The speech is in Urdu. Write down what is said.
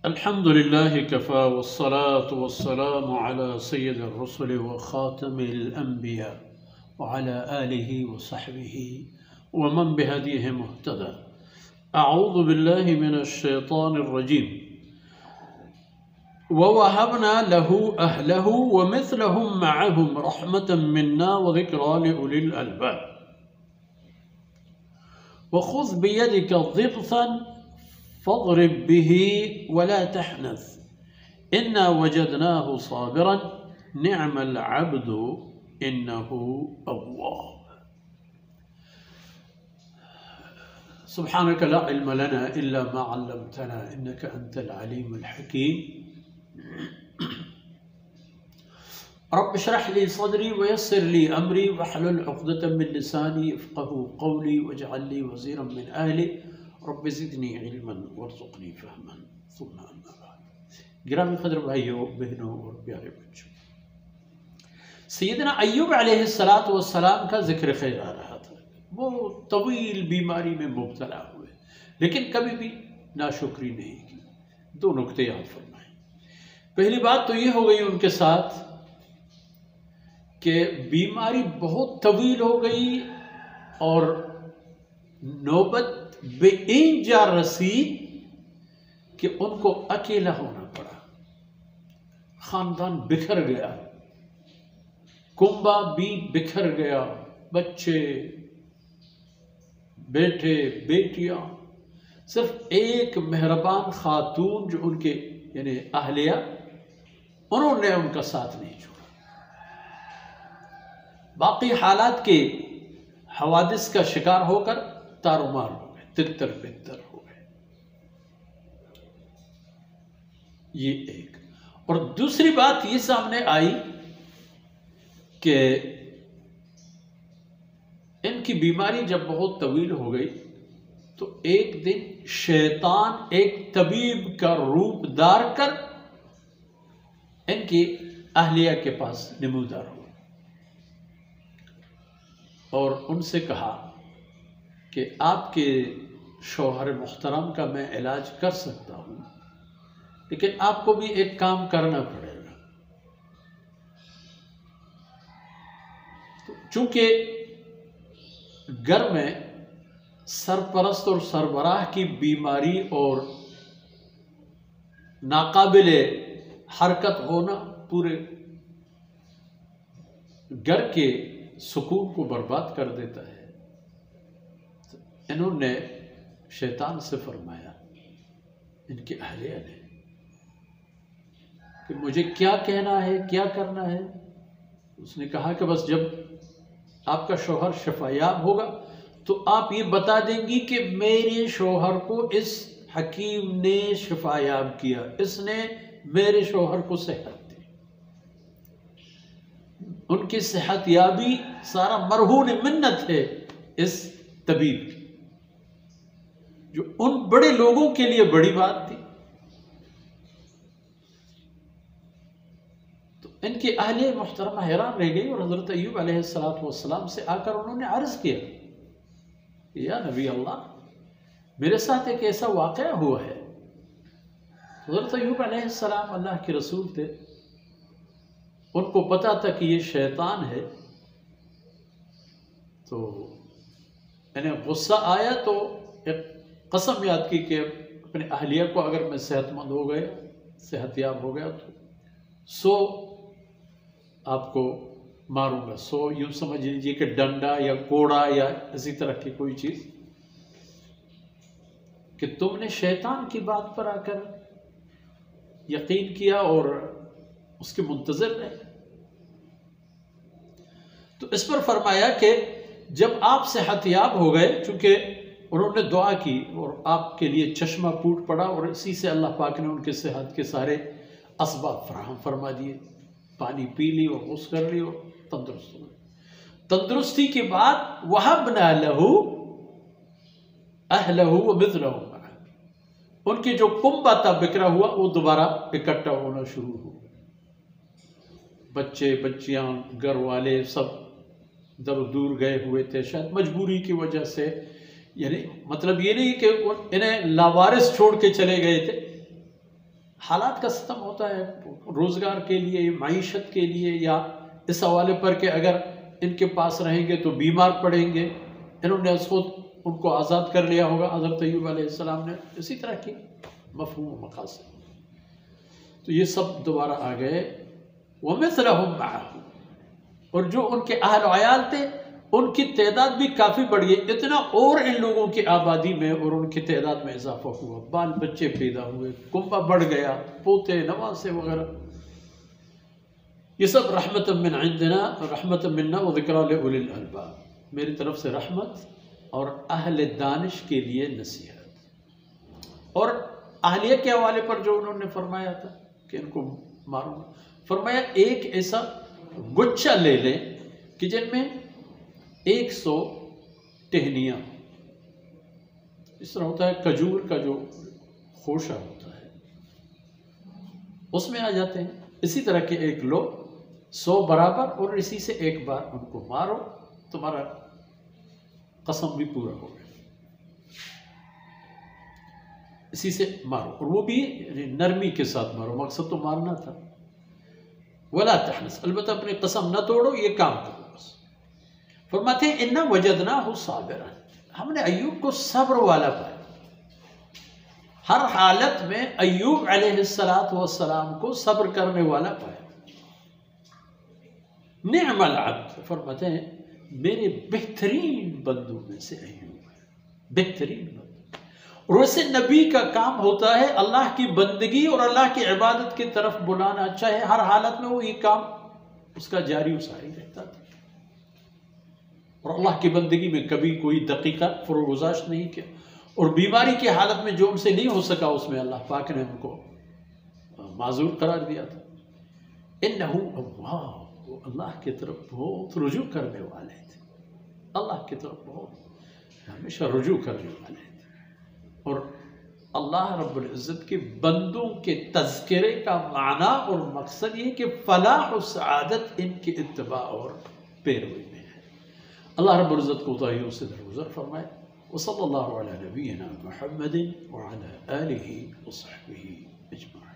الحمد لله كفى والصلاة والسلام على سيد الرسل وخاتم الأنبياء وعلى آله وصحبه ومن بهديه مهتدى. أعوذ بالله من الشيطان الرجيم. ووهبنا له أهله ومثلهم معهم رحمة منا وذكرى لأولي الألباب. وخذ بيدك ضغثا فاضرب به ولا تحنث إنا وجدناه صابرا نعم العبد إنه أواب. سبحانك لا علم لنا إلا ما علمتنا إنك أنت العليم الحكيم. رب اشرح لي صدري ويسر لي أمري واحلل عقدة من لساني يفقهوا قولي واجعل لي وزيرا من أهلي رب زدنی علما وارزقنی فہما ثم اما بعد. گرامی قدر بھائیوں بہنوں اور پیارے بچوں، سیدنا ایوب علیہ السلام کا ذکر خیر آ رہا تھا. وہ طویل بیماری میں مبتلا ہوئے لیکن کبھی بھی ناشکری نہیں کی. دو نکتے یاد فرمائیں. پہلی بات تو یہ ہو گئی ان کے ساتھ کہ بیماری بہت طویل ہو گئی اور نوبت بے اینجا رسید کہ ان کو اکیلا ہونا پڑا. خاندان بکھر گیا، کنبہ بھی بکھر گیا، بچے بیٹے بیٹیاں. صرف ایک مہربان خاتون جو ان کے یعنی اہلیہ، انہوں نے ان کا ساتھ نہیں چھوڑا. باقی حالات کے حوادث کا شکار ہو کر تارومار ہو گئے، تتر بتر ہو گئے. یہ ایک. اور دوسری بات یہ سامنے آئی کہ ان کی بیماری جب بہت طویل ہو گئی تو ایک دن شیطان ایک طبیب کا روپ دار کر ان کی اہلیہ کے پاس نمودار ہوا اور ان سے کہا کہ آپ کے شوہر محترم کا میں علاج کر سکتا ہوں لیکن آپ کو بھی ایک کام کرنا پڑے گا. چونکہ گھر میں سرپرست اور سربراہ کی بیماری اور ناقابل حرکت ہونا پورے گھر کے سکون کو برباد کر دیتا ہے. انہوں نے شیطان سے فرمایا، ان کی اہلیہ نے، کہ مجھے کیا کہنا ہے کیا کرنا ہے. اس نے کہا کہ بس جب آپ کا شوہر شفا یاب ہوگا تو آپ یہ بتا دیں گی کہ میرے شوہر کو اس حکیم نے شفا یاب کیا، اس نے میرے شوہر کو صحت دی. ان کی صحت یابی سارا مرہون منت ہے اس طبیب کی، جو ان بڑے لوگوں کے لیے بڑی بات تھی. تو ان کی اہلیہ محترمہ حیران رہ گئی اور حضرت ایوب علیہ السلام سے آ کر انہوں نے عرض کیا، یا نبی اللہ، میرے ساتھ ایک ایسا واقعہ ہوا ہے. حضرت ایوب علیہ السلام اللہ کے رسول تھے، ان کو پتا تھا کہ یہ شیطان ہے. تو انہیں غصہ آیا تو ایک قسم یاد کی کہ اپنے اہلیہ کو اگر میں صحت مند ہو گیا، صحت یاب ہو گیا تو 100 آپ کو ماروں گا. 100 یوں سمجھ لیجیے کہ ڈنڈا یا کوڑا یا اسی طرح کی کوئی چیز، کہ تم نے شیطان کی بات پر آ کر یقین کیا اور اس کے منتظر رہے. تو اس پر فرمایا کہ جب آپ صحت یاب ہو گئے، چونکہ انہوں نے دعا کی اور آپ کے لیے چشمہ پھوٹ پڑا اور اسی سے اللہ پاک نے ان کے صحت کے سارے اسباب فراہم فرما دیے. پانی پی لی اور غسل کر لی اور تندرست ہوئے. تندرستی کے بعد وَهَبْنَا لَهُ أَهْلَهُ وَمِثْلَهُ مَعَهُ، ان کی جو کنبہ تھا بکھرا ہوا وہ دوبارہ اکٹھا ہونا شروع ہو. بچے بچیاں گھر والے سب در دور گئے ہوئے تھے، شاید مجبوری کی وجہ سے. یعنی مطلب یہ نہیں کہ انہیں لاوارث چھوڑ کے چلے گئے تھے، حالات کا ستم ہوتا ہے روزگار کے لیے، معیشت کے لیے، یا اس حوالے پر کہ اگر ان کے پاس رہیں گے تو بیمار پڑیں گے. انہوں نے خود ان کو آزاد کر لیا ہوگا حضرت ایوب علیہ السلام نے، اسی طرح کی مفہوم و مقاصد. تو یہ سب دوبارہ آ گئے. وَمِثْلَهُمْ مَعَهُ، اور جو ان کے اہل و عیال تھے ان کی تعداد بھی کافی بڑھ گئی. اتنا اور ان لوگوں کی آبادی میں اور ان کی تعداد میں اضافہ ہوا، بال بچے پیدا ہوئے، کنبہ بڑھ گیا، پوتے نواسے وغیرہ. یہ سب رحمت من عندنا، رحمت منا وذکریٰ لأولی الالباب، میری طرف سے رحمت اور اہل دانش کے لیے نصیحت. اور اہلیہ کے حوالے پر جو انہوں نے فرمایا تھا کہ ان کو مارو، فرمایا ایک ایسا گچھا لے لیں کہ جن میں 100 ٹہنیاں، اس طرح ہوتا ہے کھجور کا جو خوشہ ہوتا ہے اس میں آ جاتے ہیں، اسی طرح کے ایک لو 100 برابر، اور اسی سے ایک بار ان کو مارو، تمہارا قسم بھی پورا ہو گیا. اسی سے مارو، اور وہ بھی نرمی کے ساتھ مارو، مقصد تو مارنا تھا. ولا تحنس، البتہ اپنی قسم نہ توڑو، یہ کام کرو بس. فرماتے ہیں اِنَّا وَجَدْنَاهُ صَابِرًا، ہم نے ایوب کو صبر والا پایا. ہر حالت میں ایوب علیہ السلام کو صبر کرنے والا پایا. نعم العبد، فرماتے ہیں میرے بہترین بندوں میں سے ایوب ہے، بہترین بندوں. اور ویسے نبی کا کام ہوتا ہے اللہ کی بندگی اور اللہ کی عبادت کی طرف بلانا، چاہے ہر حالت میں وہ یہ کام اس کا جاری و ساری رہتا تھا. اور اللہ کی بندگی میں کبھی کوئی دقیقہ فروگزاشت نہیں کیا. اور بیماری کی حالت میں جو ان سے نہیں ہو سکا اس میں اللہ پاک نے ان کو معذور قرار دیا تھا. انہو اواب، وہ اللہ کی طرف بہت رجوع کرنے والے تھے، اللہ کی طرف بہت ہمیشہ رجوع کرنے والے تھے. اور اللہ رب العزت کے بندوں کے تذکرے کا معنی اور مقصد یہ کہ فلاح و سعادت ان کی اتباع اور پیروی میں ہے. اللہ رب العزت کو کوتاہیوں سے درگزر فرمائے. وصلی اللہ علی نبینا محمد وعلی آلہ وصحبہ اجمعین.